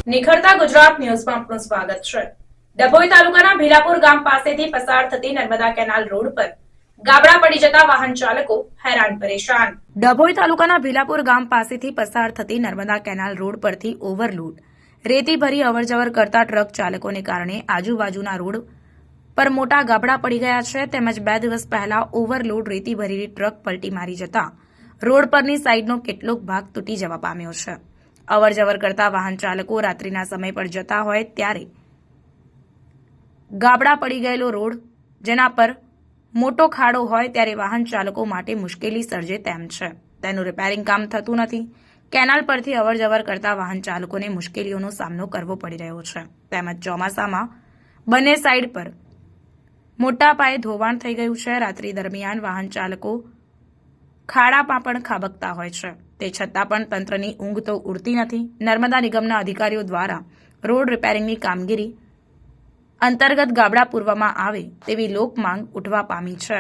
નિખરતા ગુજરાત ન્યૂઝમાં આપનું સ્વાગત છે। ડભોઈ તાલુકાના ભીલાપુર ગામ પાસેથી પસાર થતી નર્મદા કેનાલ રોડ પર ગાબડા પડી જતા વાહન ચાલકો હેરાન પરેશાન। ડભોઈ તાલુકાના ભીલાપુર ગામ પાસેથી પસાર થતી નર્મદા કેનાલ રોડ પરથી ઓવરલોડ રેતી ભરી અવરજવર કરતા ટ્રક ચાલકોને કારણે આજુબાજુના રોડ પર મોટા ગાબડા પડી ગયા છે, તેમજ 2 દિવસ પહેલા ઓવરલોડ રેતી ભરેલી ટ્રક પલટી મારી જતા રોડ પરની સાઈડનો કેટલોક ભાગ તૂટી જવા પામ્યો છે। અવરજવર કરતા વાહન ચાલકો રાત્રિના સમય પર જતા હોય ત્યારે ગાબડા પડી ગયેલો રોડ, જેના પર મોટો ખાડો હોય ત્યારે વાહન ચાલકો માટે મુશ્કેલી સર્જે તેમ છે। તેનું રિપેરિંગ કામ થતું નથી। કેનાલ પરથી અવરજવર કરતા વાહન ચાલકોને મુશ્કેલીઓનો સામનો કરવો પડી રહ્યો છે, તેમજ ચોમાસામાં બંને સાઈડ પર મોટા પાયે ધોવાણ થઈ ગયું છે। રાત્રિ દરમિયાન વાહન ચાલકો ખાડામાં પણ ખાબકતા હોય છે, તે છતાં પણ તંત્રની ઊંઘ તો ઉડતી નથી। નર્મદા નિગમના અધિકારીઓ દ્વારા રોડ રિપેરિંગની કામગીરી અંતર્ગત ગાબડા પૂરવામાં આવે તેવી લોક માંગ ઉઠવા પામી છે।